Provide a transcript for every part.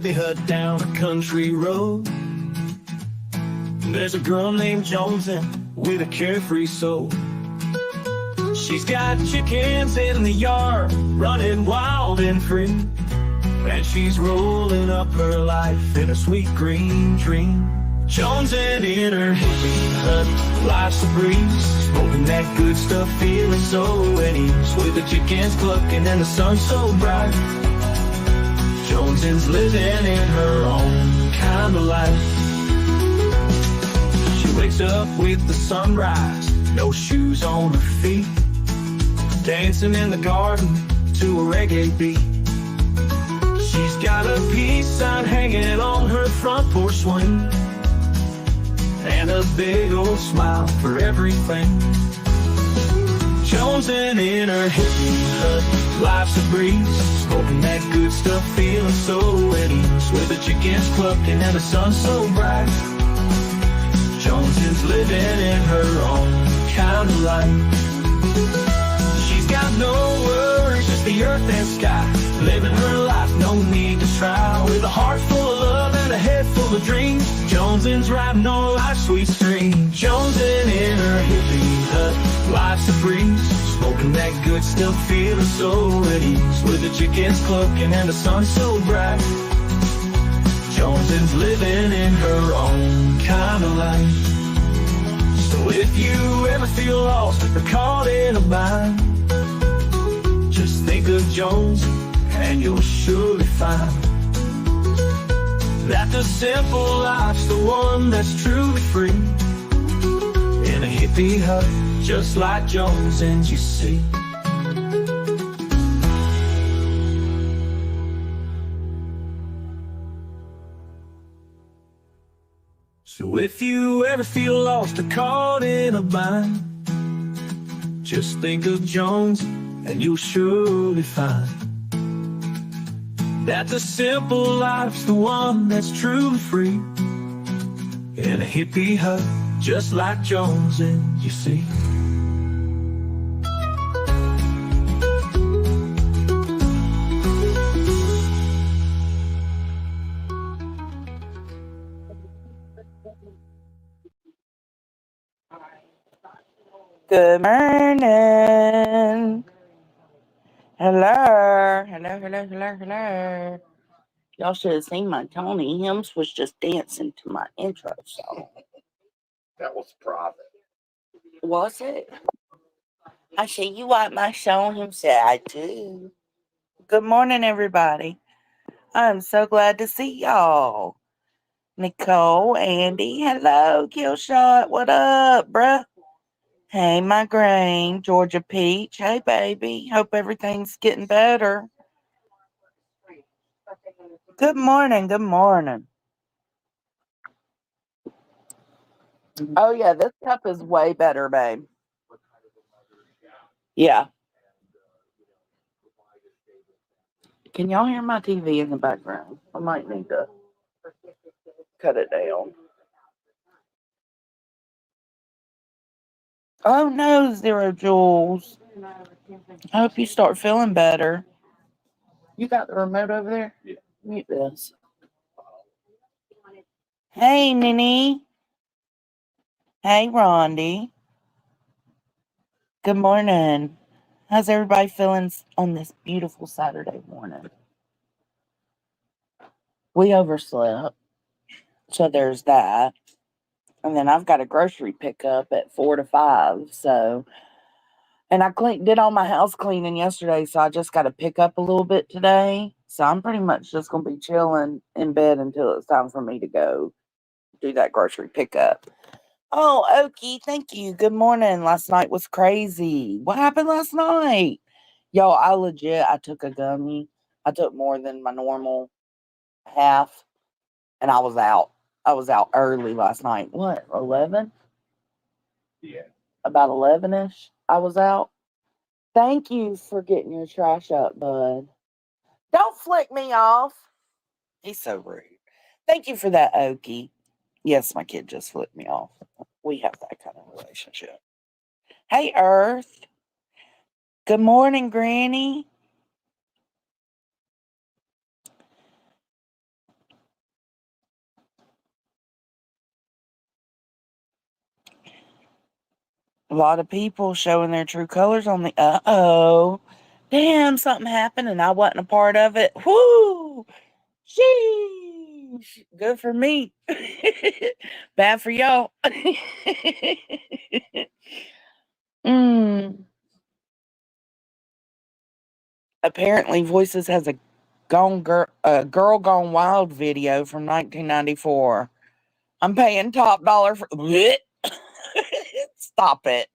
hippie hut down a country road. There's a girl named Jonesnhippiehut with a carefree soul. She's got chickens in the yard, running wild and free, and she's rolling up her life in a sweet green dream. Jonesing in her hippie hut, life's a breeze, smoking that good stuff, feeling so at ease, with the chickens clucking and the sun so bright. Jonesing's living in her own kind of life. She wakes up with the sunrise, no shoes on her feet, dancing in the garden to a reggae beat. She's got a peace sign hanging on her front porch swing, and a big old smile for everything. Jonesing in her hippie hut, life's a breeze, smoking that good stuff, feeling so at ease, with the chickens clucking and the sun so bright. Jonesing's living in her own kind of life. She's got no worries, just the earth and sky, living her life, no need to try, with a heart full of love and a head full of dreams. Jonesing's riding on life's sweet stream. Jonesing in her hippie hut, life's a breeze, smoking that good stuff, feeling so at ease, with the chickens clucking and the sun so bright. Jonesing's living in her own kind of life. So if you ever feel lost or caught in a bind, just think of Jones and you'll surely find that the simple life's the one that's truly free, in a hippie hut just like Jones's, you see. So if you ever feel lost or caught in a bind, just think of Jones and you'll surely find that the simple life's the one that's truly free, in a hippie hut just like Jones's, you see. Good morning. Hello. Hello. Y'all should have seen my Tony. Hims was just dancing to my intro song. That was private. Was it? I said, you like my song? Him said, I do. Good morning, everybody. I'm so glad to see y'all. Nicole, Andy, hello. Killshot, what up, bruh? Hey, Migraine, Georgia Peach. Hey, baby. Hope everything's getting better. Good morning. Oh, yeah, this cup is way better, babe. Yeah. Can y'all hear my TV in the background? I might need to cut it down. Oh, no, Zero Jules. I hope you start feeling better. You got the remote over there? Yeah. Mute this. Hey, Nini. Hey, Rondi. Good morning. How's everybody feeling on this beautiful Saturday morning? We overslept, so there's that. And then I've got a grocery pickup at 4 to 5, so... And I did all my house cleaning yesterday, so I just got to pick up a little bit today. So I'm pretty much just going to be chilling in bed until it's time for me to go do that grocery pickup. Oh, Okie, thank you. Good morning. Last night was crazy. What happened last night? Yo, I took a gummy. I took more than my normal half, and I was out. I was out early last night. What, 11? Yeah. About 11-ish, I was out. Thank you for getting your trash up, bud. Don't flick me off. He's so rude. Thank you for that, Okie. Yes, my kid just flipped me off. We have that kind of relationship. Hey, Earth. Good morning, Granny. A lot of people showing their true colors on the uh-oh. Damn, something happened and I wasn't a part of it. Whoo! Sheesh. Good for me. Bad for y'all. mm. Apparently, Voices has a Girl Gone Wild video from 1994. I'm paying top dollar for. Stop it.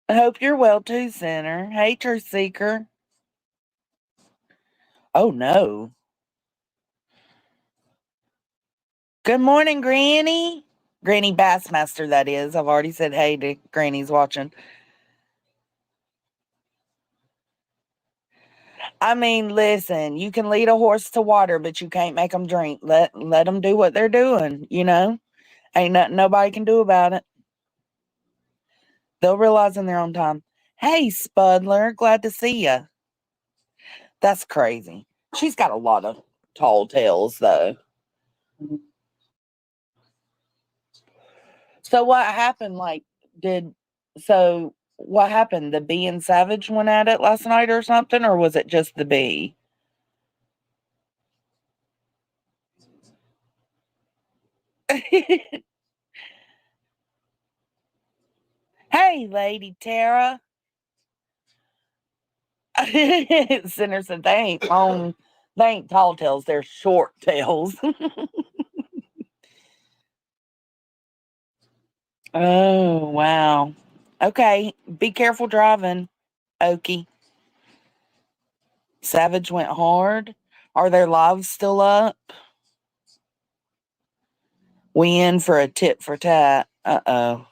I hope you're well too, Sinner. Hey, Truth Seeker. Oh no. Good morning, Granny. Granny Bassmaster, that is. I've already said hey to Granny's watching. I mean, listen, you can lead a horse to water, but you can't make them drink. Let them do what they're doing, you know? Ain't nothing nobody can do about it. They'll realize in their own time. Hey, Spudler, glad to see you. That's crazy. She's got a lot of tall tales, though. So what happened? What happened? The bee and Savage went at it last night or something, or was it just the bee? Hey, Lady Tara. Sinner said they ain't tall tails, they're short tails. Oh, wow. Okay, be careful driving, Okie. Savage went hard. Are their lives still up? We in for a tit for tat. Uh-oh.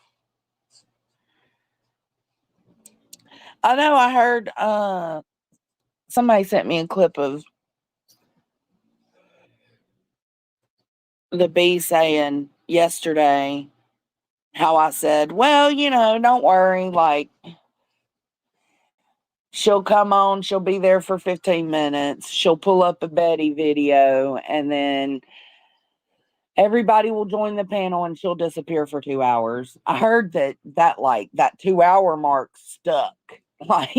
I know I heard somebody sent me a clip of the bee saying yesterday how I said, well, don't worry, like she'll come on, she'll be there for 15 minutes, she'll pull up a Betty video, and then everybody will join the panel and she'll disappear for 2 hours. I heard that 2 hour mark stuck. Like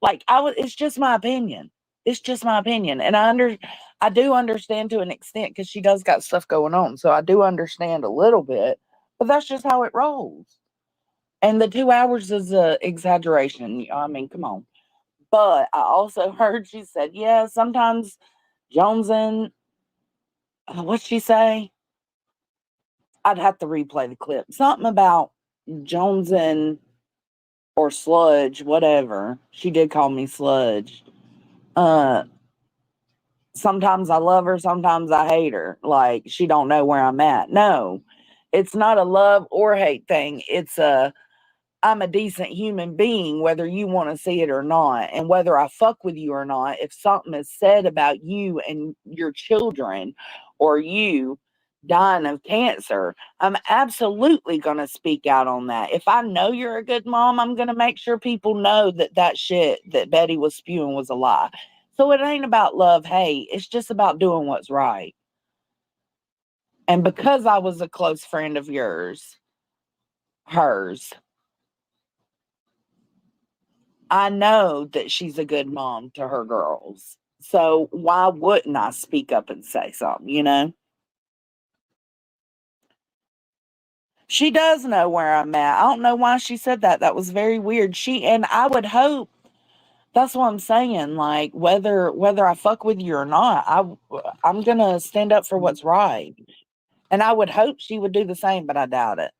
it's just my opinion. It's just my opinion. And I do understand to an extent because she does got stuff going on. So I do understand a little bit, but that's just how it rolls. And the 2 hours is a exaggeration. I mean, come on. But I also heard she said, yeah, sometimes Jones and what'd she say? I'd have to replay the clip. Something about Jones and or Sludge, whatever. She did call me Sludge. Sometimes I love her, sometimes I hate her. Like she don't know where I'm at. No, it's not a love or hate thing. I'm a decent human being, whether you want to see it or not. And whether I fuck with you or not, if something is said about you and your children or you dying of cancer, I'm absolutely going to speak out on that. If I know you're a good mom, I'm going to make sure people know that shit that Betty was spewing was a lie. So it ain't about love, hate. It's just about doing what's right. And because I was a close friend of hers, I know that she's a good mom to her girls. So why wouldn't I speak up and say something? She does know where I'm at. I don't know why she said that. That was very weird. And I would hope that's what I'm saying. Like whether I fuck with you or not, I'm gonna stand up for what's right. And I would hope she would do the same, but I doubt it.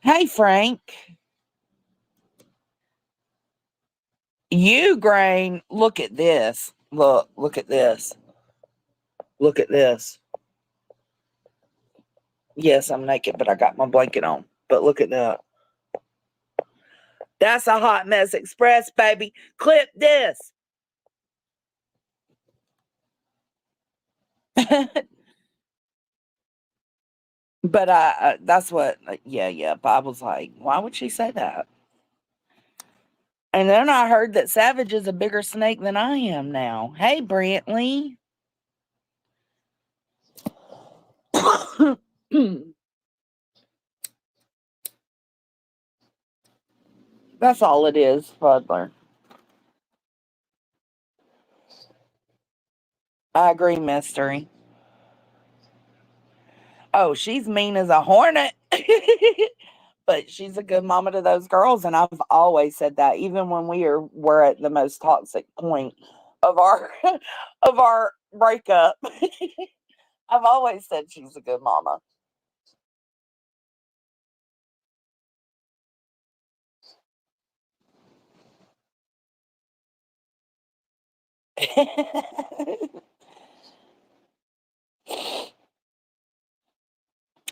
Hey, Frank. You, Grain, look at this. Look at this. Look at this. Yes, I'm naked, but I got my blanket on. But look at that. That's a Hot Mess Express, baby. Clip this. But that's what, yeah. But I was like, why would she say that? And then I heard that Savage is a bigger snake than I am now. Hey, Brantley. That's all it is, Fuddler. I agree, Mystery. Oh, she's mean as a hornet. But she's a good mama to those girls, and I've always said that, even when were at the most toxic point of our of our breakup. I've always said she's a good mama.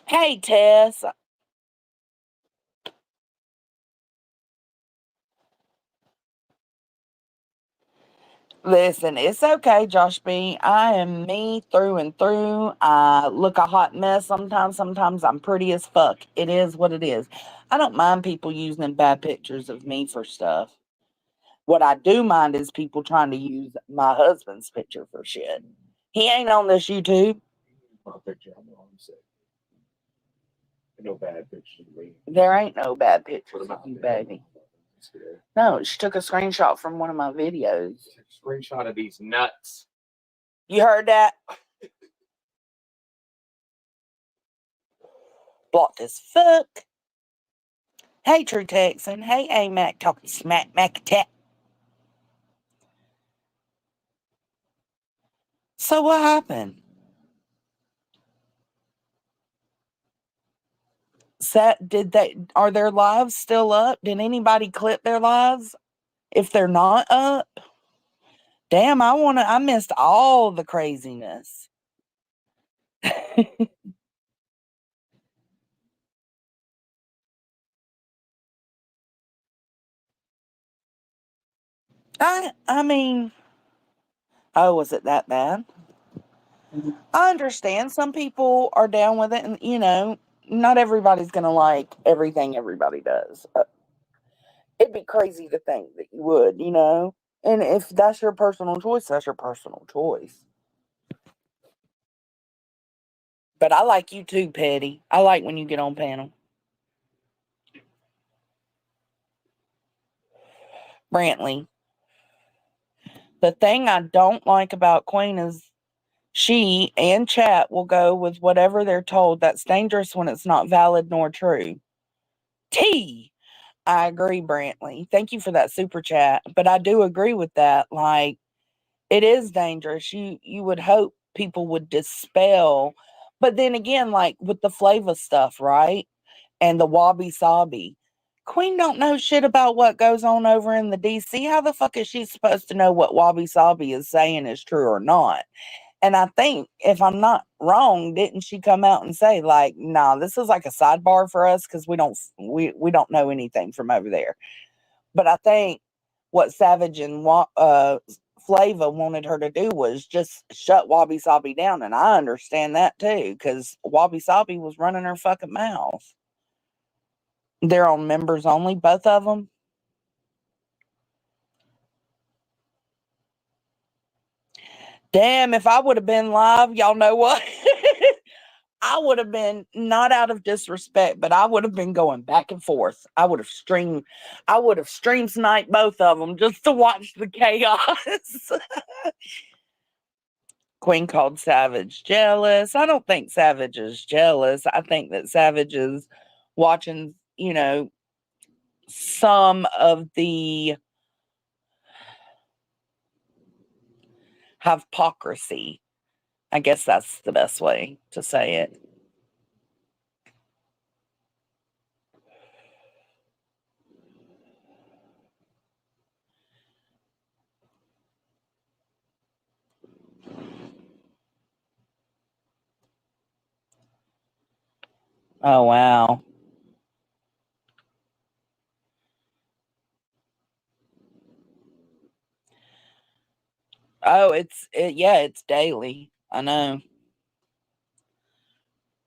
Hey, Tess. Listen, it's okay, Josh B. I am me through and through. I look a hot mess sometimes. Sometimes I'm pretty as fuck. It is what it is. I don't mind people using bad pictures of me for stuff. What I do mind is people trying to use my husband's picture for shit. He ain't on this YouTube. My picture, I'm on set. No bad pictures of me. There ain't no bad What pictures of about you, that? baby. No, she took a screenshot from one of my videos. Screenshot of these nuts. You heard that? Blocked as fuck. Hey, True Texan. Hey, A-Mac talking smack, Mac attack. So what happened? Are their lives still up? Did anybody clip their lives? If they're not up, damn, I missed all the craziness. I mean, oh, was it that bad? I understand some people are down with it, and not everybody's gonna like everything everybody does. It'd be crazy to think that you would. And if that's your personal choice, that's your personal choice. But I like you too, Petty. I like when you get on panel. Brantley. The thing I don't like about Queen is she and chat will go with whatever they're told. That's dangerous when it's not valid nor true. T. I agree, Brantley. Thank you for that super chat. But I do agree with that. Like, it is dangerous. You would hope people would dispel. But then again, like with the Flava stuff, right? And the wabi sabi. Queen don't know shit about what goes on over in the DC. How the fuck is she supposed to know what wabi sabi is saying is true or not? And I think, if I'm not wrong, didn't she come out and say, like, nah, this is like a sidebar for us because we don't know anything from over there. But I think what Savage and Flava wanted her to do was just shut Wabi Sabi down, and I understand that too, because Wabi Sabi was running her fucking mouth. They're on members only, both of them. Damn, if I would have been live, y'all know what? I would have been, not out of disrespect, but I would have been going back and forth. I would have stream sniped both of them just to watch the chaos. Queen called Savage jealous. I don't think Savage is jealous. I think that Savage is watching, some of the hypocrisy. I guess that's the best way to say it. Oh, wow. Oh, it's daily. I know.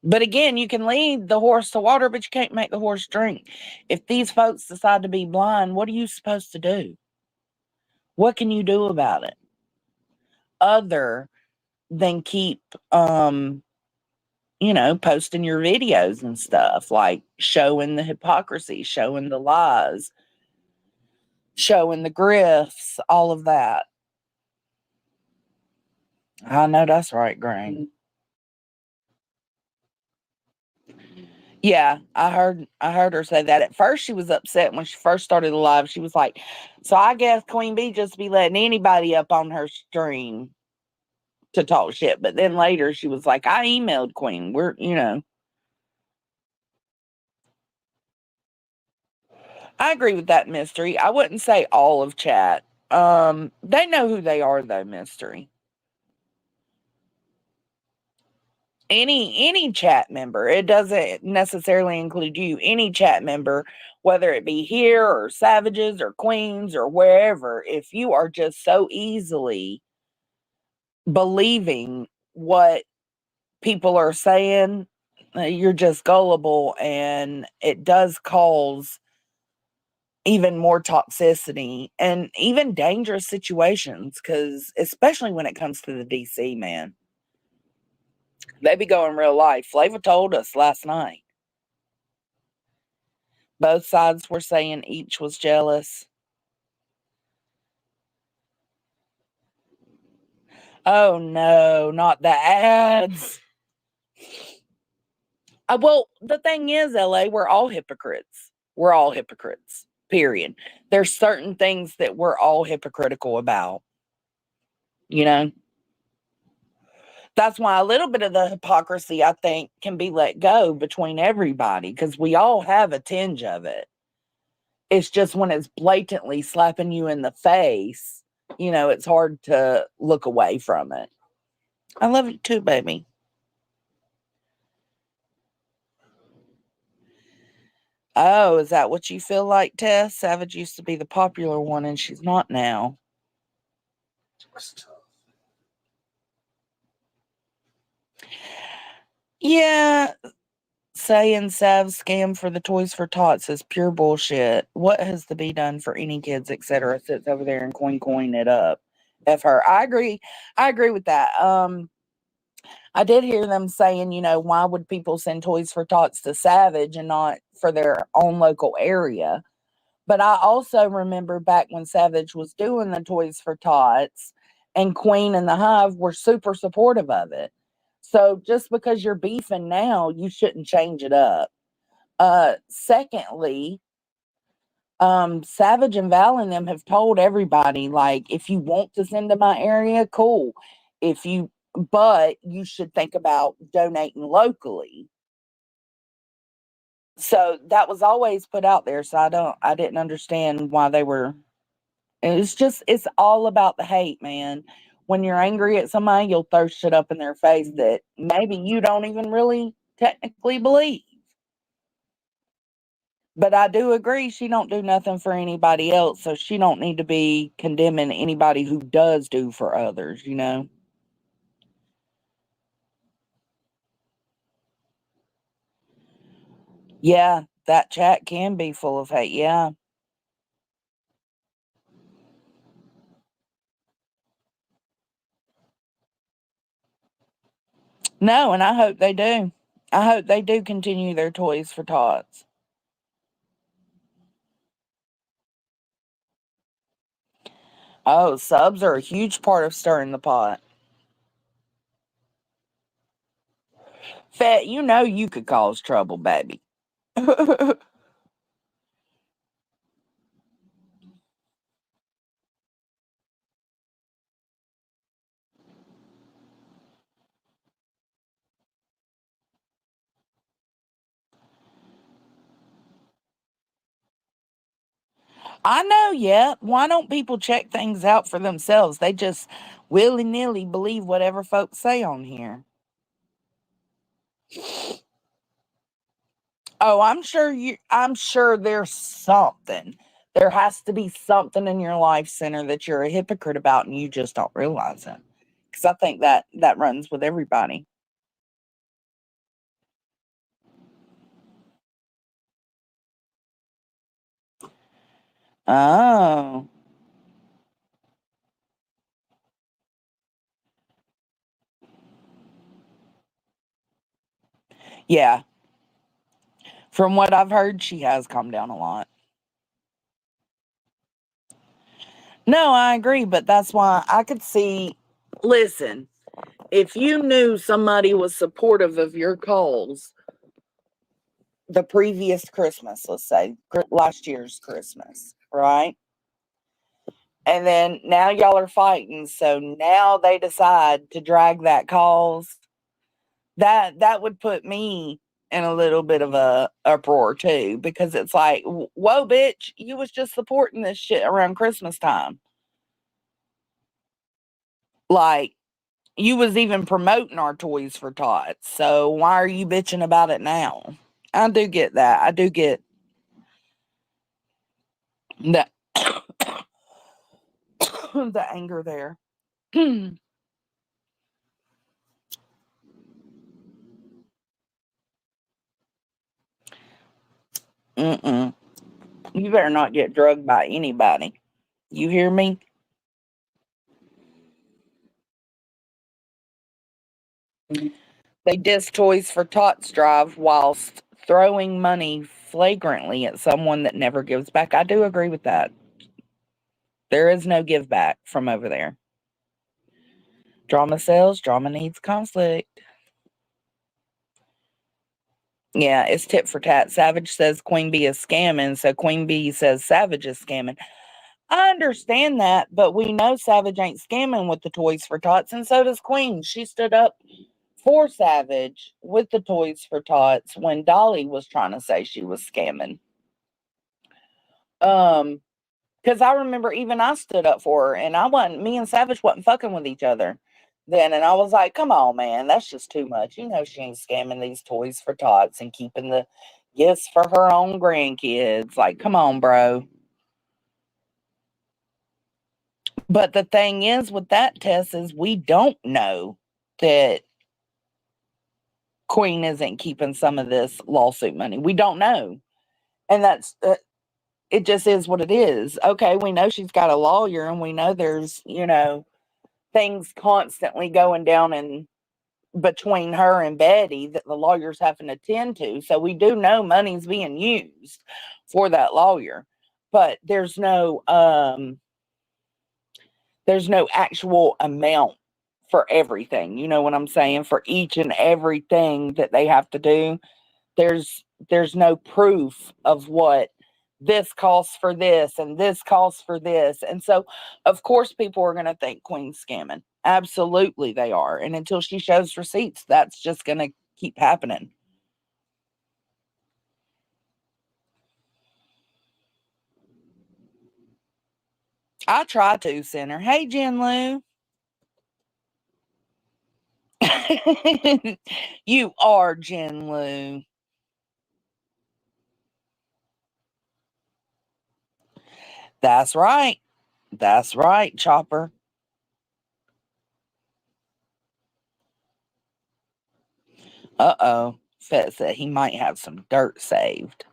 But again, you can lead the horse to water, but you can't make the horse drink. If these folks decide to be blind, what are you supposed to do? What can you do about it? Other than keep, posting your videos and stuff, like showing the hypocrisy, showing the lies, showing the grifts, all of that. I know that's right, Greg. Yeah, I heard her say that. At first she was upset when she first started the live. She was like, so I guess Queen Bee just be letting anybody up on her stream to talk shit. But then later she was like, I emailed Queen. I agree with that, Mystery. I wouldn't say all of chat. They know who they are though, Mystery. Any chat member, it doesn't necessarily include you, any chat member, whether it be here or Savages or Queens or wherever, if you are just so easily believing what people are saying, you're just gullible, and it does cause even more toxicity and even dangerous situations, because especially when it comes to the DC, man, they be going real life. Flava told us last night. Both sides were saying each was jealous. Oh no, not the ads. Well, the thing is, LA, we're all hypocrites. We're all hypocrites, period. There's certain things that we're all hypocritical about, you know? That's why a little bit of the hypocrisy, I think, can be let go between everybody, because we all have a tinge of it. It's just when it's blatantly slapping you in the face, it's hard to look away from it. I love you too, baby. Oh, is that what you feel like, Tess? Savage used to be the popular one and she's not now. Yeah, saying Sav scam for the Toys for Tots is pure bullshit. What has the bee done for any kids, etc.? Sits over there and coin it up. F her. I agree. I agree with that. I did hear them saying, why would people send Toys for Tots to Savage and not for their own local area? But I also remember back when Savage was doing the Toys for Tots, and Queen and the Hive were super supportive of it. So just because you're beefing now, you shouldn't change it up. Secondly, Savage and Val and them have told everybody, like, if you want to send to my area, cool. But you should think about donating locally. So that was always put out there. So I didn't understand why they were. It's all about the hate, man. When you're angry at somebody, you'll throw shit up in their face that maybe you don't even really technically believe. But I do agree, she don't do nothing for anybody else, so she don't need to be condemning anybody who does do for others. Yeah, that chat can be full of hate, yeah. No, and I hope they do. I hope they do continue their Toys for Tots. Oh, subs are a huge part of stirring the pot. Fat, you could cause trouble, baby. I know, yeah. Why don't people check things out for themselves? They just willy-nilly believe whatever folks say on here. Oh, I'm sure there's something. There has to be something in your life center that you're a hypocrite about and you just don't realize it. Because I think that runs with everybody. Oh. Yeah. From what I've heard, she has calmed down a lot. No, I agree, but that's why I could see. Listen, if you knew somebody was supportive of your calls the previous Christmas, let's say last year's Christmas, right? And then now y'all are fighting, so now they decide to drag that cause. That would put me in a little bit of a uproar too, because it's like, whoa, bitch, you was just supporting this shit around Christmas time. Like, you was even promoting our Toys for Tots. So why are you bitching about it now? I do get that. I do get the the anger there. Mm-mm. You better not get drugged by anybody. You hear me? They diss Toys for Tots drive whilst throwing money flagrantly at someone that never gives back. I do agree with that. There is no give back from over there. Drama sells, drama needs conflict. Yeah, it's tit for tat. Savage says Queen Bee is scamming, so Queen Bee says Savage is scamming. I understand that, but we know Savage ain't scamming with the Toys for Tots, and so does Queen. She stood up for Savage with the Toys for Tots when Dolly was trying to say she was scamming. Because I remember even I stood up for her, and me and Savage wasn't fucking with each other then, and I was like, come on, man, that's just too much. You know she ain't scamming these Toys for Tots and keeping the gifts for her own grandkids. Like, come on, bro. But the thing is with that, Tess, is we don't know that Queen isn't keeping some of this lawsuit money. We don't know. And that's, it just is what it is. Okay, we know she's got a lawyer, and we know there's, things constantly going down in between her and Betty that the lawyer's having to attend to. So we do know money's being used for that lawyer. But there's no actual amount for everything. You know what I'm saying? For each and everything that they have to do, there's no proof of what this costs for this and this costs for this. And so of course people are going to think Queen's scamming. Absolutely they are. And until she shows receipts, that's just going to keep happening. I try to, Center. Hey, Jen Lou. You are Jen Lou. That's right. That's right, Chopper. Uh-oh. Fett said he might have some dirt saved.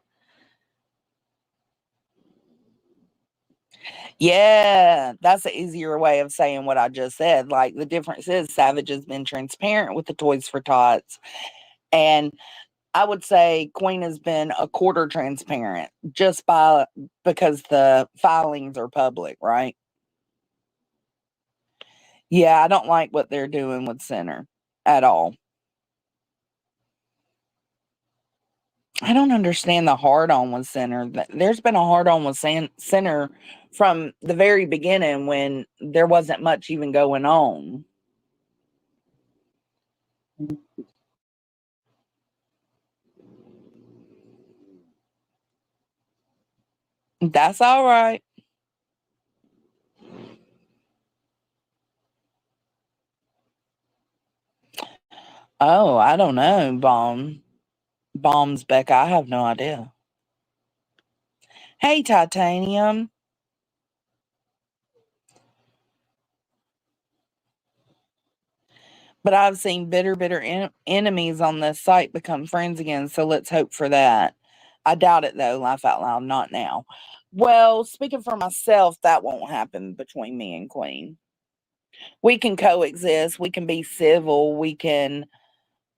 Yeah, that's an easier way of saying what I just said. Like, the difference is Savage has been transparent with the Toys for Tots. And I would say Queen has been a quarter transparent just because the filings are public, right? Yeah, I don't like what they're doing with Center at all. I don't understand the hard on with Center. There's been a hard on with Center from the very beginning when there wasn't much even going on. That's all right. Oh, I don't know, Bombs Becca. I have no idea. Hey, Titanium. But I've seen bitter enemies on this site become friends again, so let's hope for that. I doubt it though, laugh out loud, not now. Well, speaking for myself, that won't happen between me and Queen. We can coexist, we can be civil, we can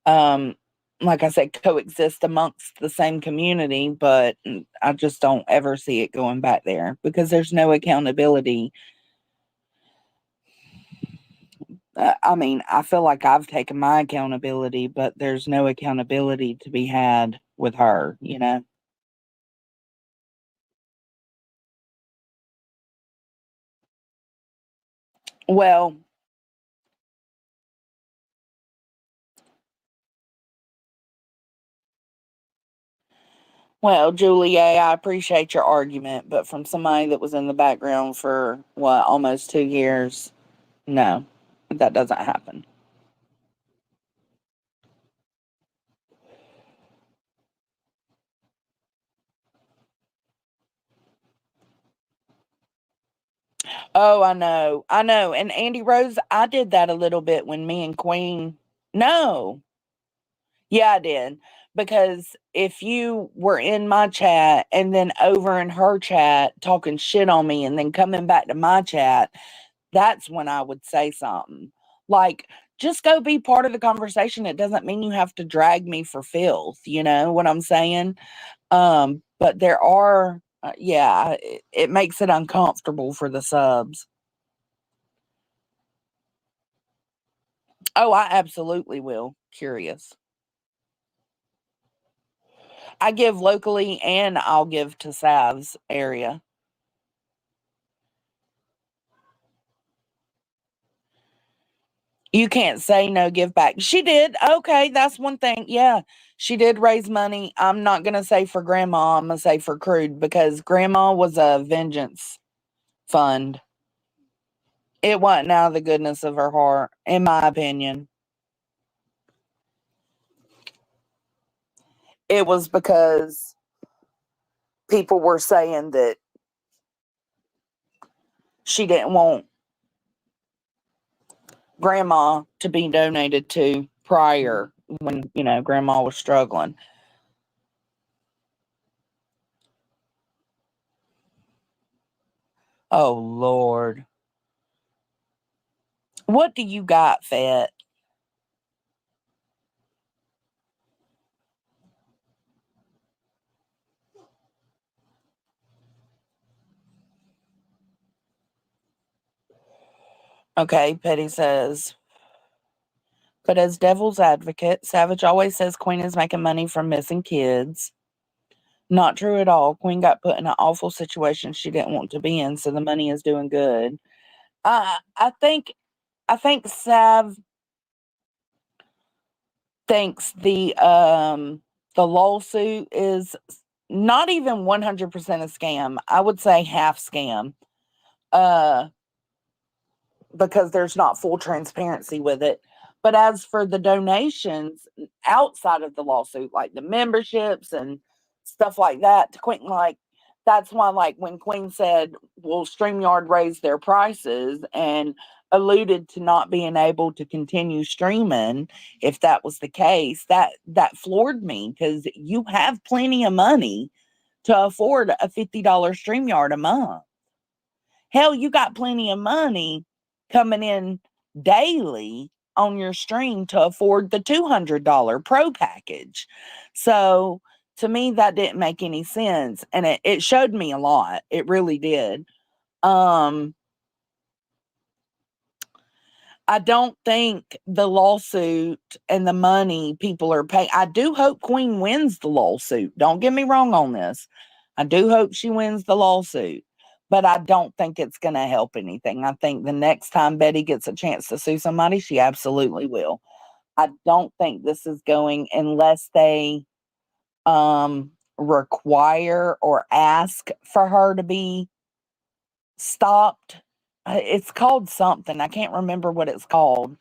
um like I said, coexist amongst the same community, but I just don't ever see it going back there because there's no accountability. I mean, I feel like I've taken my accountability, but there's no accountability to be had with her, you know? Well, Julie, I appreciate your argument, but from somebody that was in the background for what, almost 2 years, no, that doesn't happen. Oh, I know. And Andy Rose, I did that a little bit when me and Queen. No, yeah, I did. Because if you were in my chat and then over in her chat talking shit on me and then coming back to my chat, that's when I would say something. Like, just go be part of the conversation. It doesn't mean you have to drag me for filth. You know what I'm saying? But there are, yeah, it makes it uncomfortable for the subs. Oh, I absolutely will. Curious. I give locally and I'll give to Sav's area. You can't say no give back. She did. Okay, that's one thing. Yeah, she did raise money. I'm not going to say for grandma. I'm going to say for Crude because grandma was a vengeance fund. It wasn't out of the goodness of her heart, in my opinion. It was because people were saying that she didn't want grandma to be donated to prior when, grandma was struggling. Oh, Lord. What do you got, Fett? Okay, Petty says, but as devil's advocate, Savage always says Queen is making money from missing kids. Not true at all. Queen got put in an awful situation she didn't want to be in, so the money is doing good. I think Sav thinks the lawsuit is not even 100% a scam. I would say half scam. Uh because there's not full transparency with it. But as for the donations outside of the lawsuit, like the memberships and stuff like that, to Queen, like that's why, like when Queen said, "Will StreamYard raise their prices?" and alluded to not being able to continue streaming, if that was the case, that floored me because you have plenty of money to afford a $50 StreamYard a month. Hell, you got plenty of money coming in daily on your stream to afford the $200 pro package. So to me, that didn't make any sense. And it showed me a lot. It really did. Um, I don't think the lawsuit and the money people are paying. I do hope Queen wins the lawsuit. Don't get me wrong on this. I do hope she wins the lawsuit, but I don't think it's going to help anything. I think the next time Betty gets a chance to sue somebody, she absolutely will. I don't think this is going unless they require or ask for her to be stopped. It's called something. I can't remember what it's called.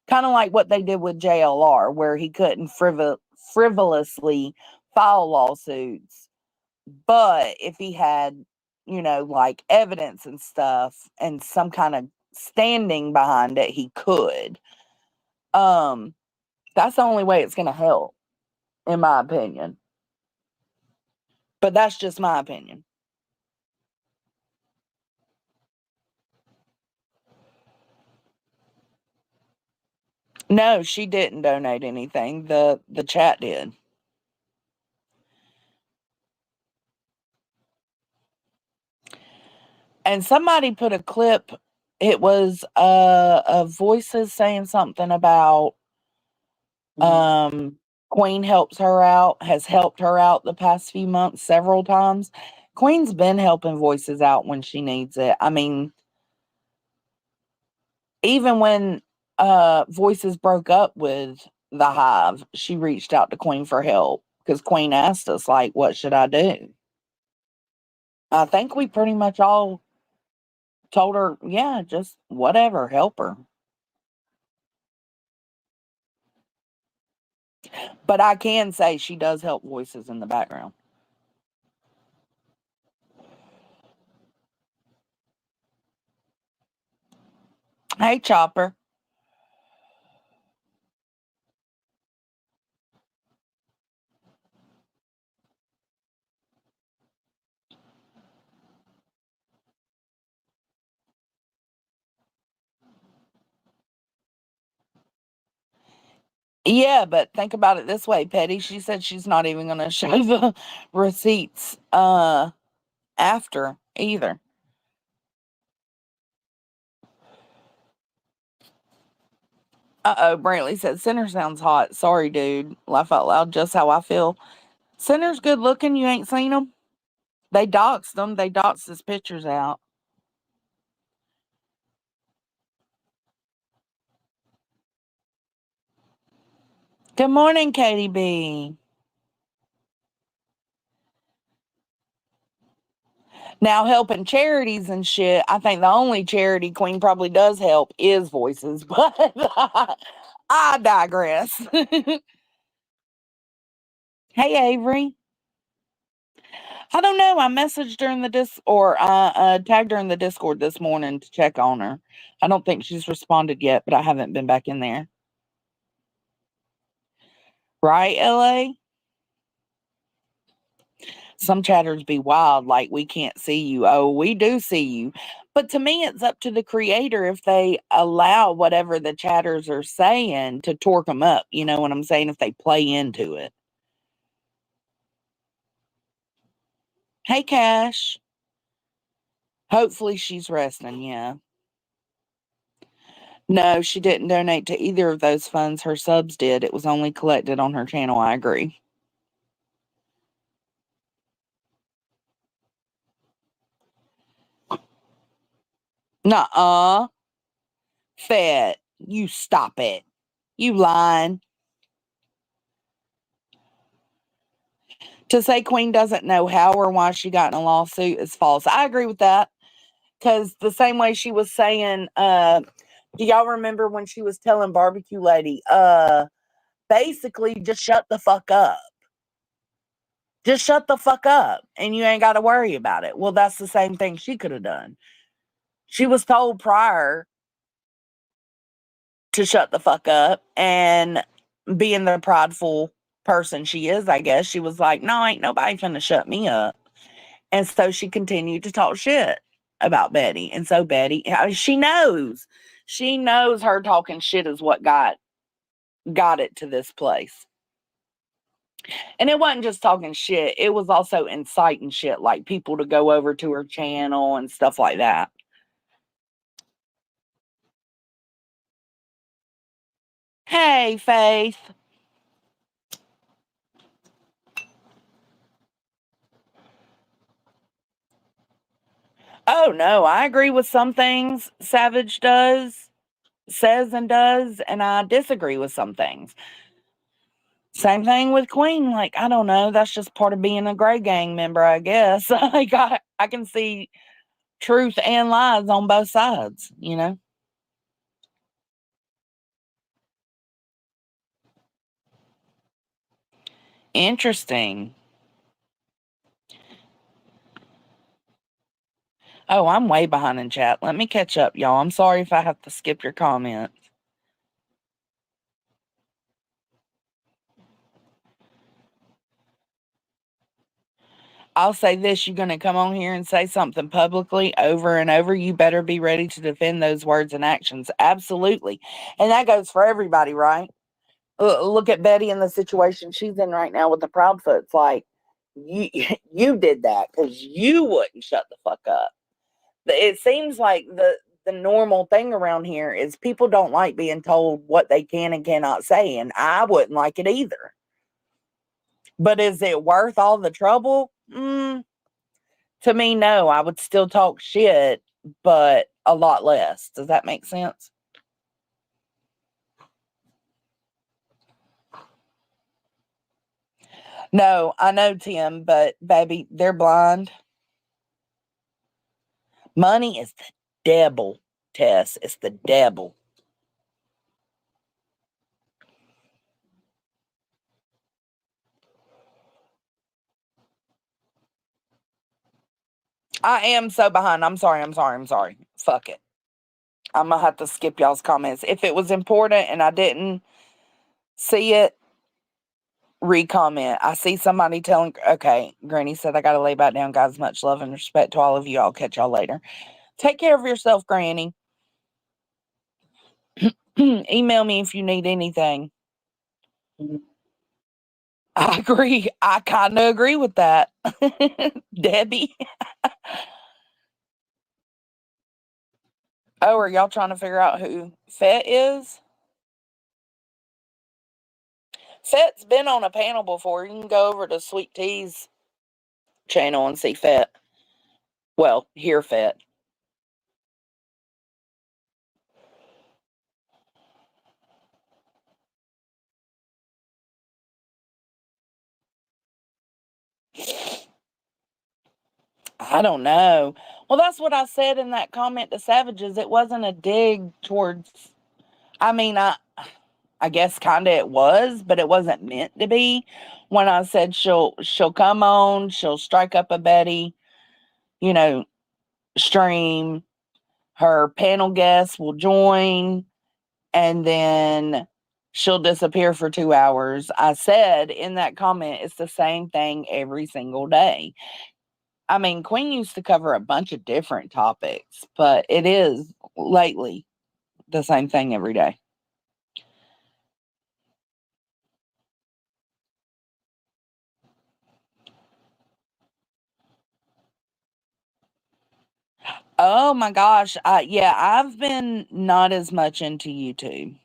Kind of like what they did with JLR, where he couldn't frivolously file lawsuits. But if he had, like evidence and stuff and some kind of standing behind it, he could. Um, that's the only way it's going to help, in my opinion. But that's just my opinion. No, she didn't donate anything. The chat did. And somebody put a clip. It was voices saying something about Queen helps her out, has helped her out the past few months several times. Queen's been helping voices out when she needs it. I mean, even when voices broke up with the Hive, she reached out to Queen for help because Queen asked us, like, what should I do? I think we pretty much all told her, yeah, just whatever, help her. But I can say she does help voices in the background. Hey, Chopper. Yeah, but think about it this way, Petty. She said she's not even going to show the receipts after either. Uh-oh, Brantley said, Center sounds hot. Sorry, dude. Laugh out loud, just how I feel. Center's good looking. You ain't seen him? They doxed him. They doxed his pictures out. Good morning, Katie B. Now, helping charities and shit, I think the only charity Queen probably does help is Voices, but I digress. Hey, Avery. I don't know. I messaged her in the or tagged her in the Discord this morning to check on her. I don't think she's responded yet, but I haven't been back in there. Right, LA? Some chatters be wild, like we can't see you. Oh, we do see you. But to me, it's up to the creator if they allow whatever the chatters are saying to torque them up. You know what I'm saying? If they play into it. Hey, Cash. Hopefully she's resting. Yeah. No, she didn't donate to either of those funds. Her subs did. It was only collected on her channel. I agree. Nuh-uh. Fed. You stop it. You lying. To say Queen doesn't know how or why she got in a lawsuit is false. I agree with that. Because the same way she was saying, do y'all remember when she was telling Barbecue Lady, basically just shut the fuck up. Just shut the fuck up and you ain't got to worry about it. Well, that's the same thing she could have done. She was told prior to shut the fuck up, and being the prideful person she is, I guess, she was like, no, ain't nobody finna shut me up. And so she continued to talk shit about Betty. And so Betty, she knows. She knows her talking shit is what got it to this place. And it wasn't just talking shit, it was also inciting shit, like people to go over to her channel and stuff like that. Hey, Faith. Oh no, I agree with some things Savage says and does, and I disagree with some things. Same thing with Queen. Like, I don't know. That's just part of being a Grey Gang member, I guess. Like, I can see truth and lies on both sides, you know? Interesting. Oh, I'm way behind in chat. Let me catch up, y'all. I'm sorry if I have to skip your comments. I'll say this, you're going to come on here and say something publicly over and over. You better be ready to defend those words and actions. Absolutely. And that goes for everybody, right? Look at Betty in the situation she's in right now with the Proudfoots. Like, you, you did that because you wouldn't shut the fuck up. It seems like the normal thing around here is people don't like being told what they can and cannot say, and I wouldn't like it either. But is it worth all the trouble? To me, no. I would still talk shit, but a lot less. Does that make sense? No, I know, Tim, but baby, they're blind. Money is the devil, Tess. It's the devil. I am so behind. I'm sorry. Fuck it. I'm going to have to skip y'all's comments. If it was important and I didn't see it, re-comment. I see somebody telling, okay, Granny said I got to lay back down, guys. Much love and respect to all of you. I'll catch y'all later. Take care of yourself, Granny. Email me if you need anything. I agree. I kind of agree with that. Debbie. Oh, are y'all trying to figure out who Fett is? Fett's been on a panel before. You can go over to Sweet Tea's channel and see Fett. Well, hear Fett. I don't know. Well, that's what I said in that comment to Savages. It wasn't a dig towards, I mean, I guess kind of it was, but it wasn't meant to be. When I said she'll come on, she'll strike up a Betty, you know, stream, her panel guests will join, and then she'll disappear for 2 hours. I said in that comment, it's the same thing every single day. I mean, Queen used to cover a bunch of different topics, but it is lately the same thing every day. Oh my gosh. Yeah, I've been not as much into YouTube.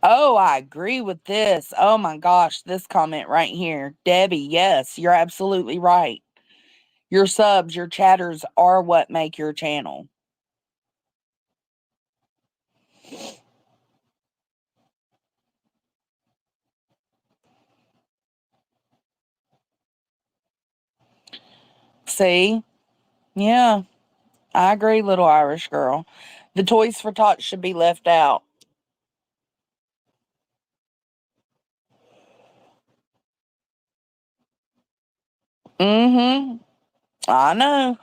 Oh, I agree with this. Oh my gosh, this comment right here. Debbie, yes, you're absolutely right. Your subs, your chatters are what make your channel. See? Yeah, I agree, little Irish girl. The Toys for Tots should be left out. Mm-hmm. I know.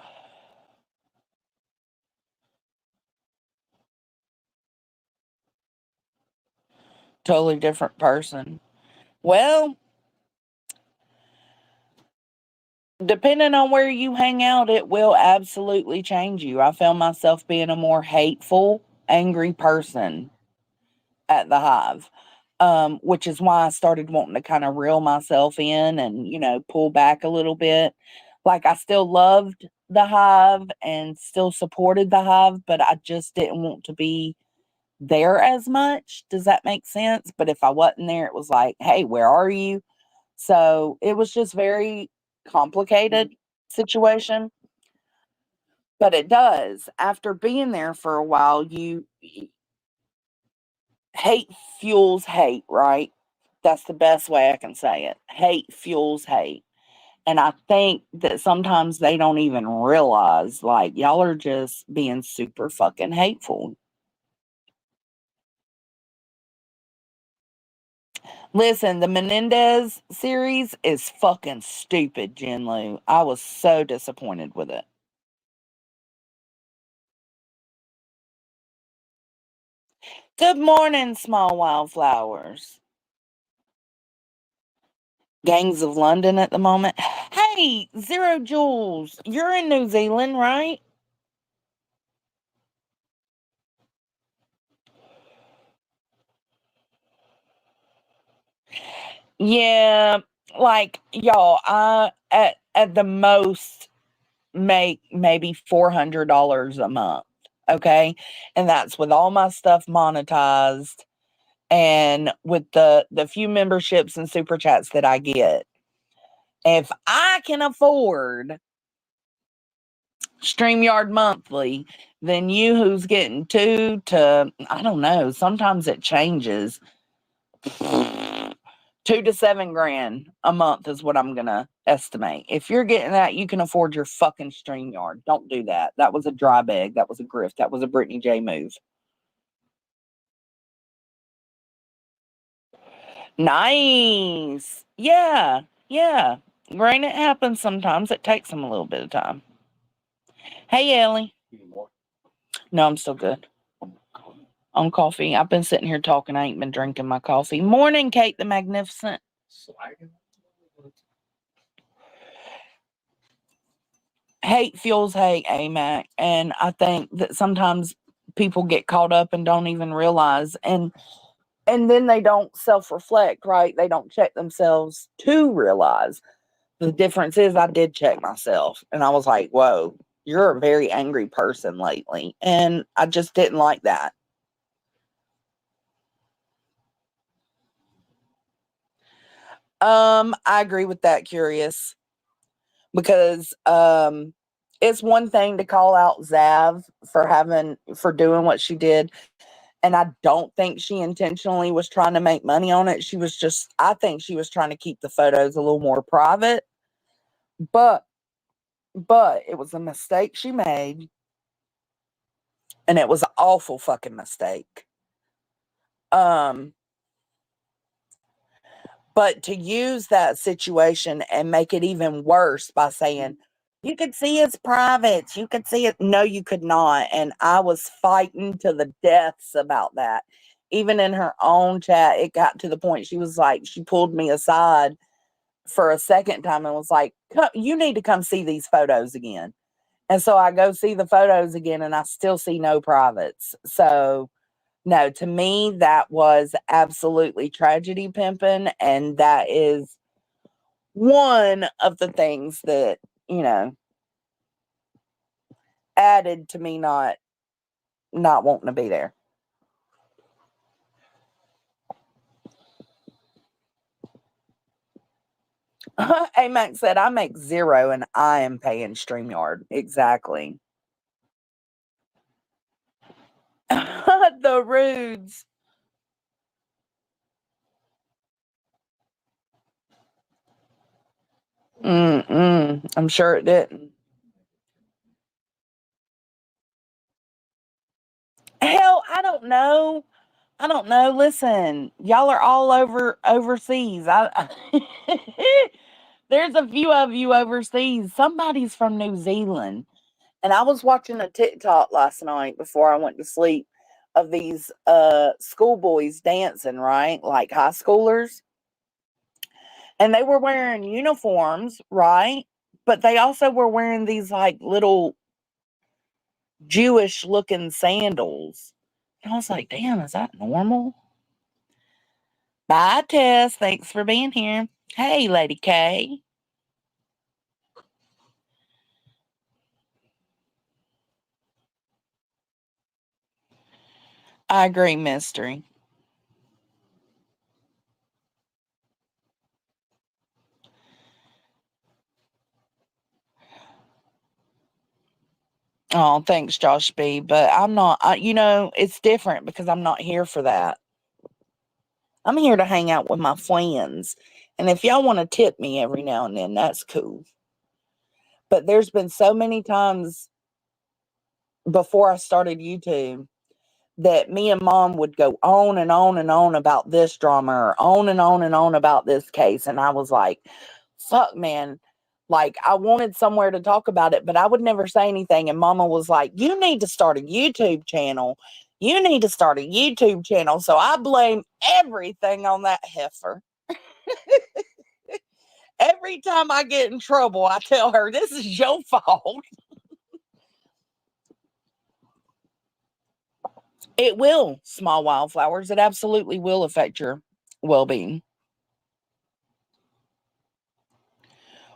Totally different person. Well, depending on where you hang out, it will absolutely change you. I found myself being a more hateful, angry person at the Hive, which is why I started wanting to kind of reel myself in and, pull back a little bit. Like, I still loved the Hive and still supported the Hive, but I just didn't want to be there as much. Does that make sense? But if I wasn't there, it was like, hey, where are you? So it was just very complicated situation. But it does. After being there for a while, hate fuels hate, right? That's the best way I can say it. Hate fuels hate. And I think that sometimes they don't even realize, like, y'all are just being super fucking hateful. Listen, the Menendez series is fucking stupid, Jinlu. I was so disappointed with it. Good morning, small wildflowers. Gangs of London at the moment. Hey, Zero Jules, you're in New Zealand, right? Yeah, like y'all, I at the most make maybe $400 a month. Okay. And that's with all my stuff monetized and with the few memberships and super chats that I get. If I can afford StreamYard monthly, then you who's getting I don't know, sometimes it changes. 2 to 7 grand a month is what I'm gonna estimate. If you're getting that, you can afford your fucking StreamYard. Don't do that. That was a dry bag. That was a grift. That was a Brittany J move. Nice. Yeah. Yeah. Rain, it happens sometimes. It takes them a little bit of time. Hey, Ellie. No, I'm still good on coffee. I've been sitting here talking. I ain't been drinking my coffee. Morning, Kate the Magnificent. Hate fuels hate, AMAC. And I think that sometimes people get caught up and don't even realize. And then they don't self-reflect, right? They don't check themselves to realize. The difference is I did check myself. And I was like, whoa, you're a very angry person lately. And I just didn't like that. I agree with that, Curious. Because it's one thing to call out Zav for doing what she did. And I don't think she intentionally was trying to make money on it. I think she was trying to keep the photos a little more private. But it was a mistake she made. And it was an awful fucking mistake. But to use that situation and make it even worse by saying, you could see his privates, you could see it. No, you could not. And I was fighting to the deaths about that. Even in her own chat, it got to the point she pulled me aside for a second time and was like, you need to come see these photos again. And so I go see the photos again and I still see no privates. So no, to me, that was absolutely tragedy pimping. And that is one of the things that, you know, added to me not wanting to be there. Max said, I make zero and I am paying StreamYard. Exactly. The rudes. I'm sure it didn't. Hell, I don't know. I don't know. Listen, y'all are all overseas. There's a few of you overseas. Somebody's from New Zealand. And I was watching a TikTok last night before I went to sleep of these schoolboys dancing, right? Like high schoolers. And they were wearing uniforms, right? But they also were wearing these like little Jewish looking sandals. And I was like, damn, is that normal? Bye, Tess. Thanks for being here. Hey, Lady K. I agree, Mystery. Oh, thanks, Josh B. But I'm not, it's different because I'm not here for that. I'm here to hang out with my friends. And if y'all want to tip me every now and then, that's cool. But there's been so many times before I started YouTube that me and mom would go on and on and on about this drama or on and on about this case. And I was like, fuck, man. Like, I wanted somewhere to talk about it, but I would never say anything. And mama was like, you need to start a YouTube channel. You need to start a YouTube channel. So I blame everything on that heifer. Every time I get in trouble, I tell her, this is your fault. It will, small wildflowers. It absolutely will affect your well-being.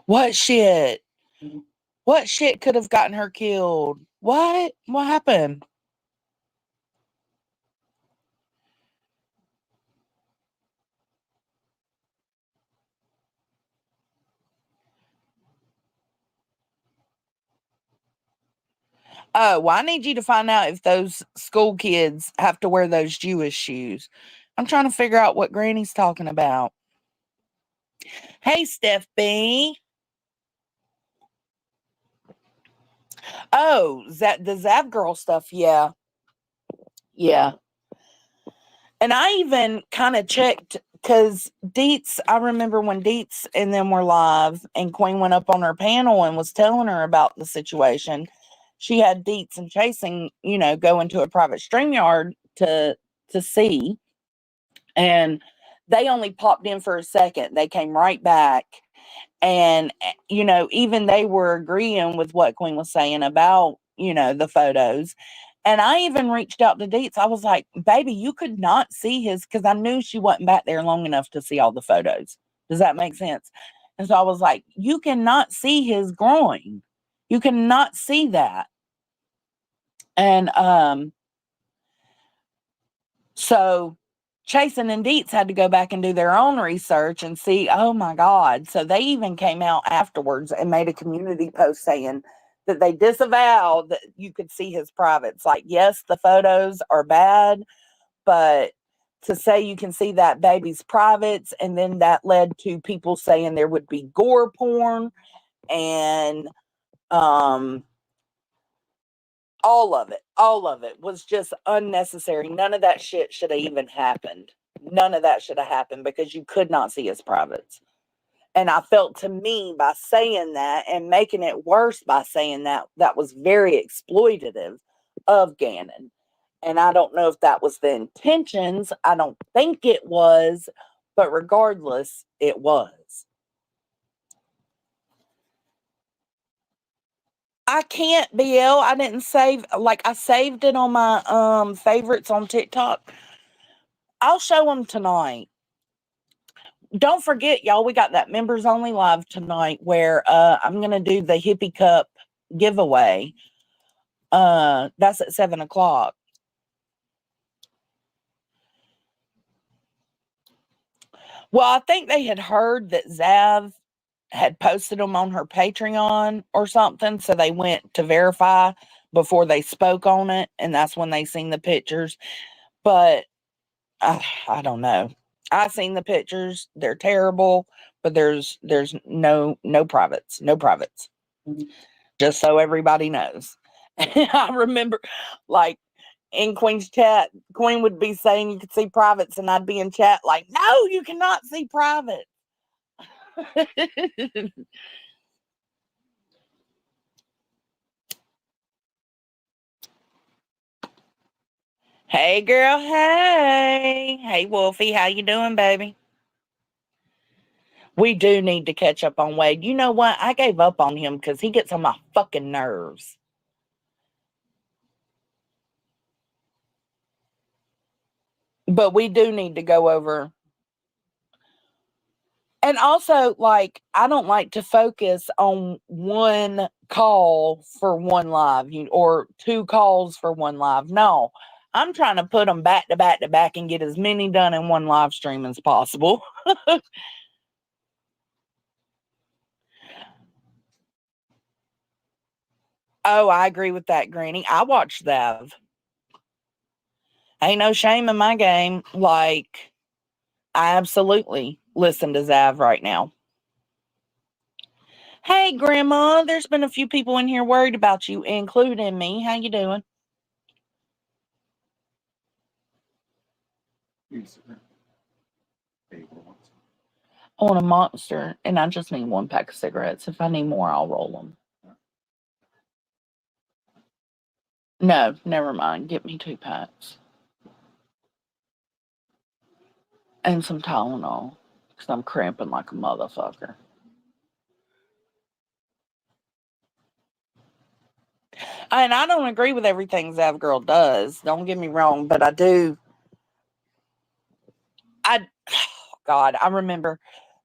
What shit? What shit could have gotten her killed? What? What happened? Oh, well, I need you to find out if those school kids have to wear those Jewish shoes. I'm trying to figure out what Granny's talking about. Hey, Steph B. Oh, the Zav girl stuff. Yeah. Yeah. And I even kind of checked because Deets, I remember when Deets and them were live and Queen went up on her panel and was telling her about the situation. She had Deets and Chasing, go into a private StreamYard to see. And they only popped in for a second. They came right back. And, even they were agreeing with what Queen was saying about, the photos. And I even reached out to Deets. I was like, baby, you could not see his, because I knew she wasn't back there long enough to see all the photos. Does that make sense? And so I was like, you cannot see his groin. You cannot see that. And so Chasen and Deets had to go back and do their own research and see, oh my God. So they even came out afterwards and made a community post saying that they disavowed that you could see his privates. Like, yes, the photos are bad, but to say you can see that baby's privates, and then that led to people saying there would be gore porn and all of it was just unnecessary. None of that shit should have even happened. None of that should have happened because you could not see his privates. And I felt, to me, by saying that and making it worse by saying that, that was very exploitative of Gannon. And I don't know if that was the intentions. I don't think it was, but regardless, it was. I can't, BL. I didn't save, like, I saved it on my favorites on TikTok. I'll show them tonight. Don't forget, y'all, we got that members only live tonight where I'm gonna do the Hippie Cup giveaway. That's at 7:00. Well, I think they had heard that Zav had posted them on her Patreon or something, so they went to verify before they spoke on it, and that's when they seen the pictures. But I don't know. I seen the pictures; they're terrible. But there's no privates, no privates. Just so everybody knows. I remember, like, in Queen's chat, Queen would be saying you could see privates, and I'd be in chat like, no, you cannot see privates. Hey, girl. Hey, Wolfie. How you doing, baby? We do need to catch up on Wade. You know what? I gave up on him because he gets on my fucking nerves. But we do need to go over. And also, like, I don't like to focus on one call for one live, or two calls for one live. No, I'm trying to put them back to back to back and get as many done in one live stream as possible. Oh, I agree with that, Granny. I watched that. Ain't no shame in my game. Like, I absolutely listen to Zav right now. Hey, Grandma, there's been a few people in here worried about you, including me. How you doing? I want a Monster, and I just need one pack of cigarettes. If I need more, I'll roll them. No, never mind. Get me 2 packs. And some Tylenol. Because I'm cramping like a motherfucker. And I don't agree with everything Zav Girl does. Don't get me wrong, but I do. God, I remember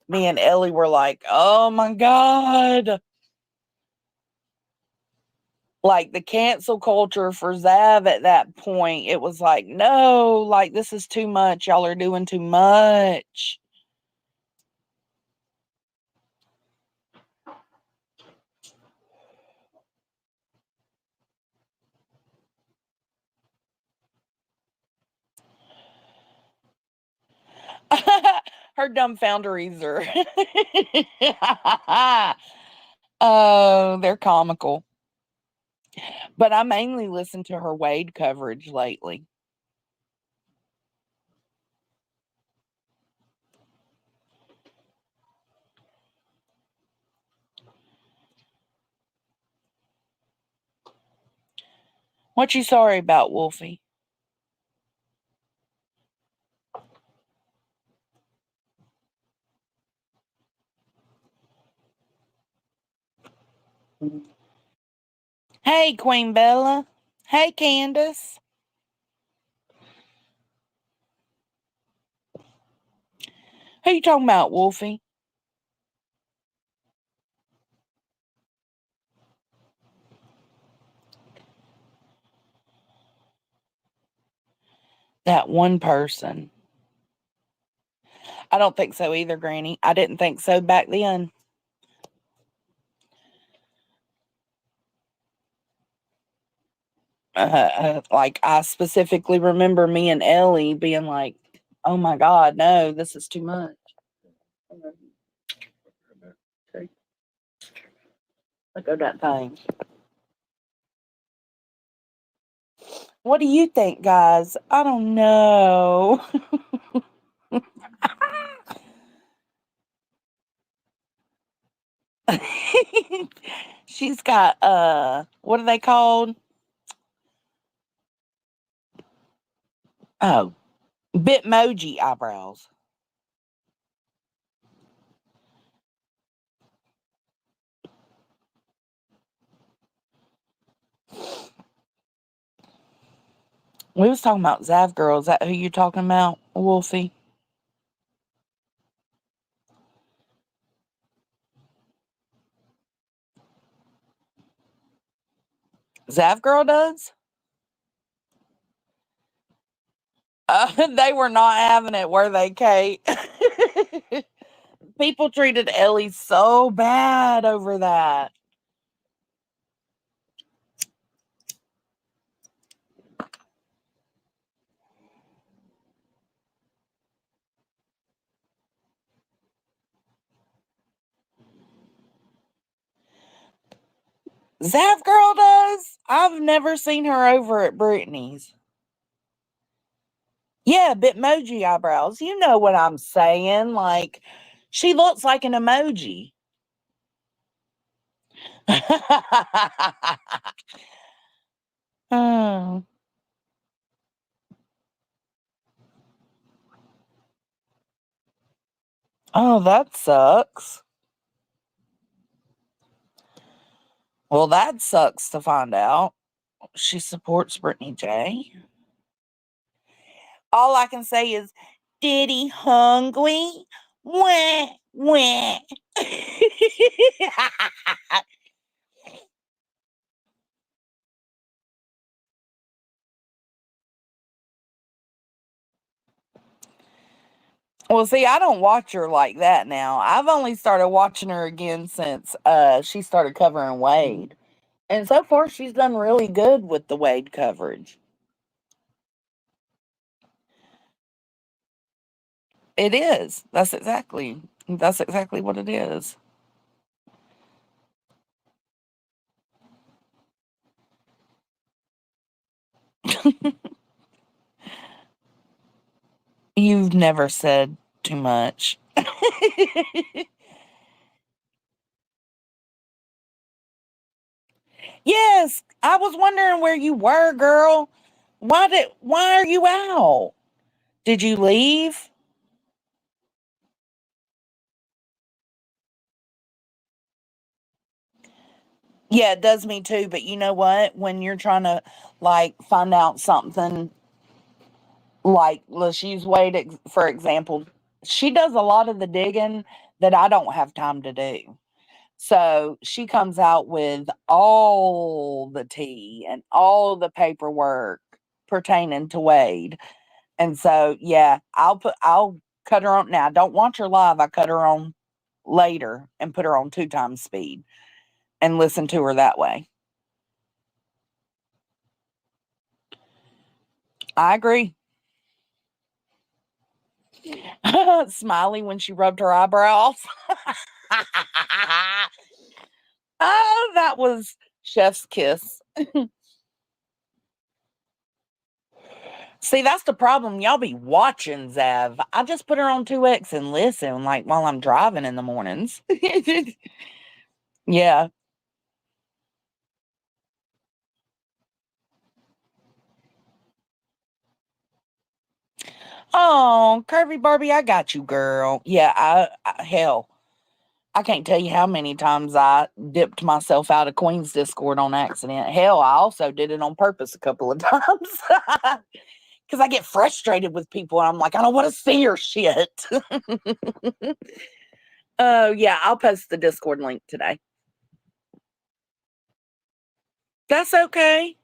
me and Ellie were like, oh my God. Like the cancel culture for Zav at that point, it was like, no, like this is too much. Y'all are doing too much. Her dumbfounderies are oh, they're comical. But I mainly listen to her Wade coverage lately. What you sorry about, Wolfie? Hey, Queen Bella. Hey, Candace. Who you talking about, Wolfie? That one person. I don't think so either, Granny. I didn't think so back then. Like, I specifically remember me and Ellie being like, oh my God, no, this is too much. Look at that thing. What do you think, guys? I don't know. She's got what are they called? Oh, Bitmoji eyebrows. We was talking about Zav Girl. Is that who you talking about, Wolfie? Zav Girl does? They were not having it, were they, Kate? People treated Ellie so bad over that. Zav Girl does? I've never seen her over at Brittany's. Yeah, Bitmoji eyebrows. You know what I'm saying. Like, she looks like an emoji. Oh. Oh, that sucks. Well, that sucks to find out. She supports Brittany J. All I can say is, Diddy hungry? Wah, wah. Well, see, I don't watch her like that now. I've only started watching her again since she started covering Wade. And so far she's done really good with the Wade coverage. It is. That's exactly what it is. You've never said too much. Yes, I was wondering where you were, girl. Why are you out? Did you leave? Yeah, it does me too, but you know what? When you're trying to like find out something, like let's use Wade for example, she does a lot of the digging that I don't have time to do. So she comes out with all the tea and all the paperwork pertaining to Wade. And so, yeah, I'll cut her on. Now, I don't watch her live. I cut her on later and put her on 2 times speed and listen to her that way. I agree. Smiley when she rubbed her eyebrows. Oh, that was chef's kiss. See, that's the problem. Y'all be watching Zav. I just put her on 2X and listen, like while I'm driving in the mornings. Yeah. Oh, Curvy Barbie, I got you, girl. Yeah, hell, I can't tell you how many times I dipped myself out of Queen's Discord on accident. Hell, I also did it on purpose a couple of times. Because I get frustrated with people and I'm like, I don't want to see your shit. Oh, yeah, I'll post the Discord link today. That's okay.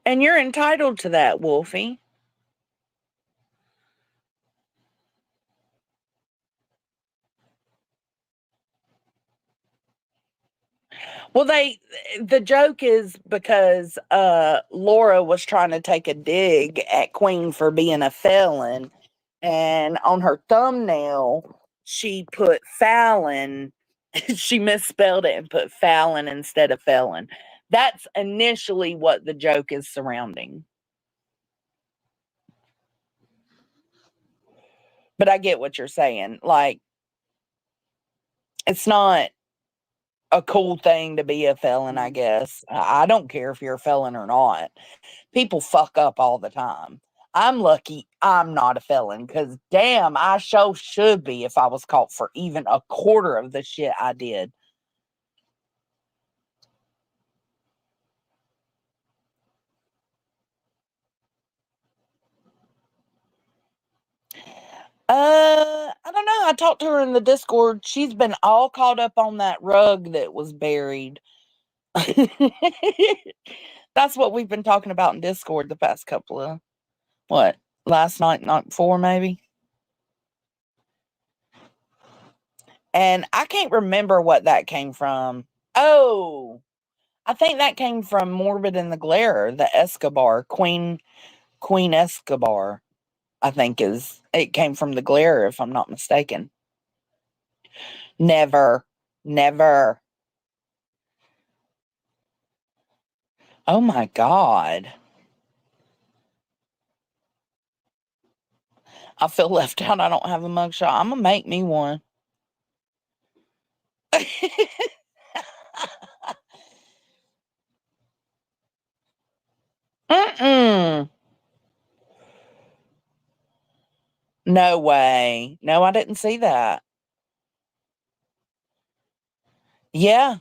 And you're entitled to that, Wolfie. Well, the joke is because Laura was trying to take a dig at Queen for being a felon, and on her thumbnail she put Fallon. She misspelled it and put Fallon instead of felon. That's initially what the joke is surrounding. But I get what you're saying. Like, it's not a cool thing to be a felon, I guess. I don't care if you're a felon or not. People fuck up all the time. I'm lucky I'm not a felon because damn, I sure should be if I was caught for even a quarter of the shit I did. I don't know. I talked to her in the Discord. She's been all caught up on that rug that was buried. That's what we've been talking about in Discord the past couple of what last night, night before, maybe. And I can't remember what that came from. Oh, I think that came from Morbid and the Glare, the Escobar, Queen Escobar, I think is it came from the Glare, if I'm not mistaken. Never. Never. Oh my God. I feel left out. I don't have a mugshot. I'm gonna make me one. Mm-mm. No way. No, I didn't see that. Yeah,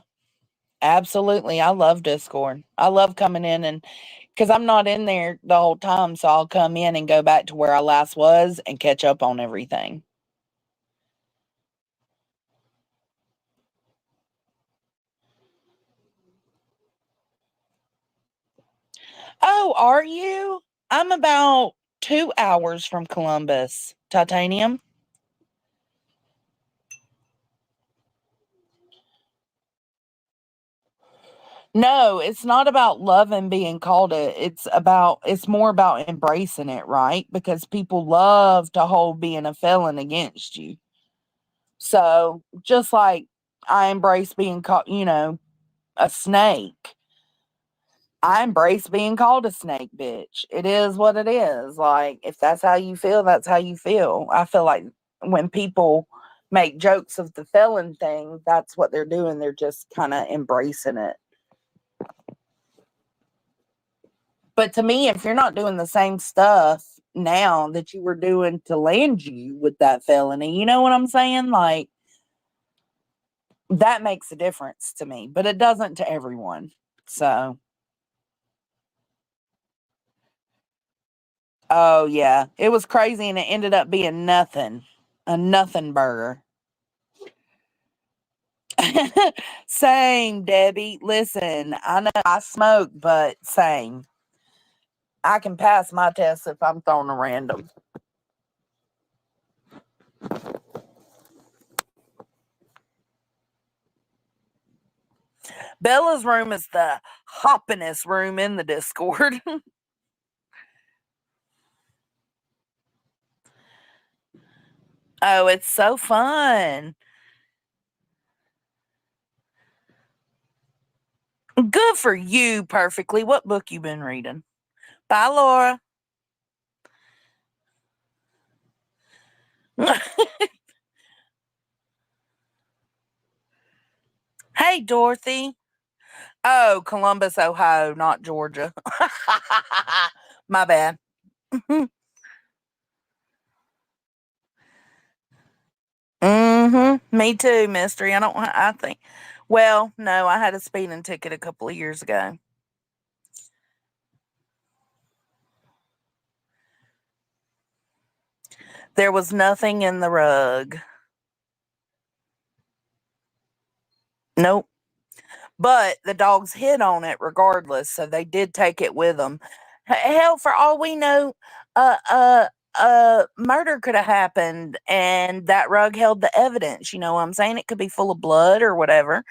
absolutely. I love Discord. I love coming in and because I'm not in there the whole time, so I'll come in and go back to where I last was and catch up on everything. Oh, are you? I'm about 2 hours from Columbus. Titanium? No, it's not about loving being called it. It's more about embracing it, right? Because people love to hold being a felon against you. So just like I embrace being called, a snake. I embrace being called a snake bitch. It is what it is. Like, if that's how you feel, that's how you feel. I feel like when people make jokes of the felon thing, that's what they're doing. They're just kind of embracing it. But to me, if you're not doing the same stuff now that you were doing to land you with that felony, you know what I'm saying? Like, that makes a difference to me, but it doesn't to everyone. So, oh yeah, it was crazy and it ended up being nothing. A nothing burger. Same, Debbie. Listen, I know I smoke, but same. I can pass my test if I'm throwing a random. Bella's room is the hoppinest room in the Discord. Oh, it's so fun. Good for you, perfectly. What book you been reading? Bye, Laura. Hey, Dorothy. Oh, Columbus, Ohio, not Georgia. My bad. Me too, Mystery. I think. Well, no, I had a speeding ticket a couple of years ago. There was nothing in the rug. Nope. But the dogs hid on it regardless, so they did take it with them. Hell, for all we know, murder could have happened, and that rug held the evidence. You know what I'm saying? It could be full of blood or whatever.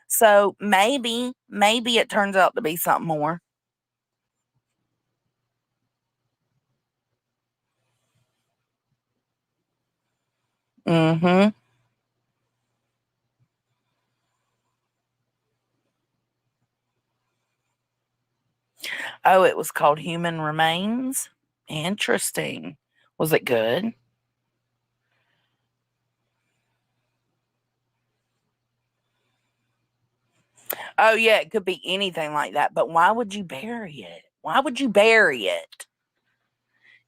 So maybe it turns out to be something more. Mm-hmm. Oh, it was called Human Remains. Interesting. Was it good? Oh, yeah, it could be anything like that. But why would you bury it? Why would you bury it?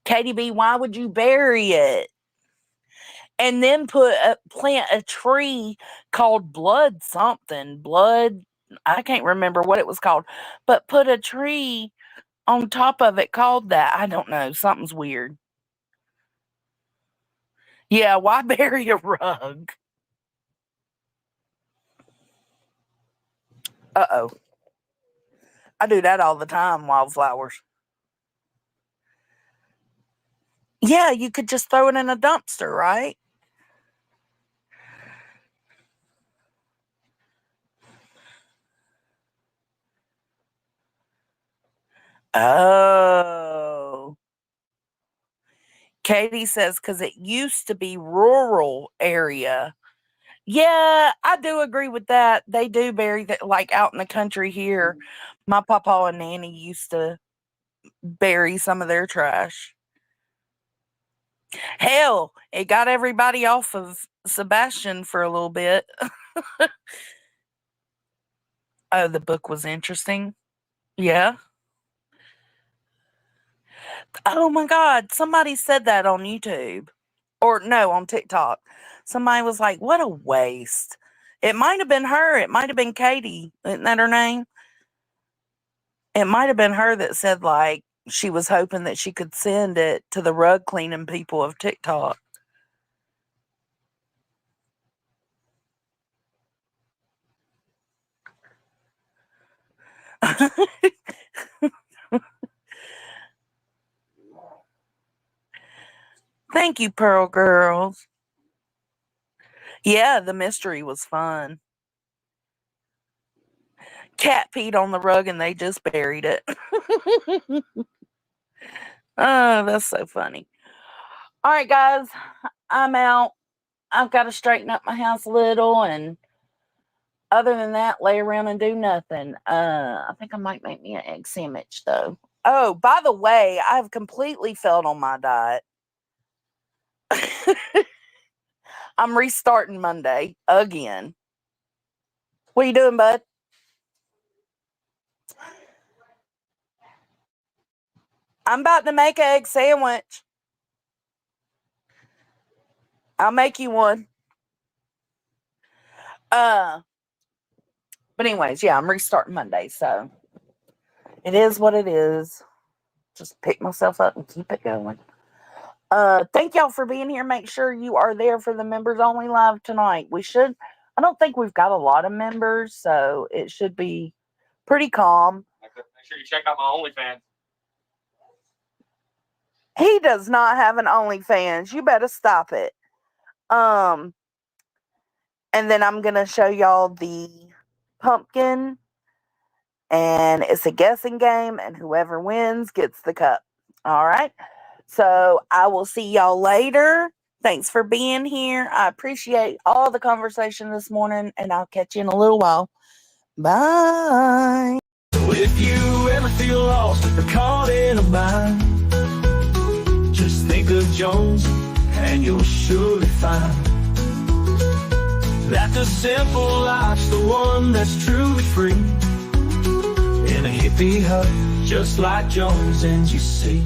Katie B, why would you bury it? And then plant a tree called blood something. Blood, I can't remember what it was called, but put a tree on top of it called that. I don't know. Something's weird. Yeah, why bury a rug? Uh-oh. I do that all the time, wildflowers. Yeah, you could just throw it in a dumpster, right? Oh. Katie says, because it used to be rural area. Yeah, I do agree with that. They do bury that, like out in the country here. My papa and nanny used to bury some of their trash. Hell, it got everybody off of Sebastian for a little bit. Oh, the book was interesting. Yeah. Oh my God. Somebody said that on YouTube. Or no, on TikTok. Somebody was like, what a waste. It might have been her. It might have been Katie. Isn't that her name? It might have been her that said, like, she was hoping that she could send it to the rug cleaning people of TikTok. Thank you, Pearl Girls. Yeah, the mystery was fun. Cat peed on the rug and they just buried it. Oh, that's so funny. All right, guys, I'm out. I've got to straighten up my house a little, and other than that, lay around and do nothing. I think I might make me an egg sandwich though. Oh, by the way, I've completely failed on my diet. I'm restarting Monday again. What are you doing, bud? I'm about to make an egg sandwich. I'll make you one. But anyways, yeah, I'm restarting Monday, so it is what it is. Just pick myself up and keep it going. Thank y'all for being here. Make sure you are there for the members only live tonight. I don't think we've got a lot of members, so it should be pretty calm. Make sure you check out my OnlyFans. He does not have an OnlyFans. You better stop it. And then I'm gonna show y'all the pumpkin, and it's a guessing game, and whoever wins gets the cup. All right. So I will see y'all later. Thanks for being here. I appreciate all the conversation this morning, and I'll catch you in a little while. Bye. If you ever feel lost or caught in a bind, just think of Jones and you'll surely find that the simple life's the one that's truly free. In a hippie hut, just like Jones and you see.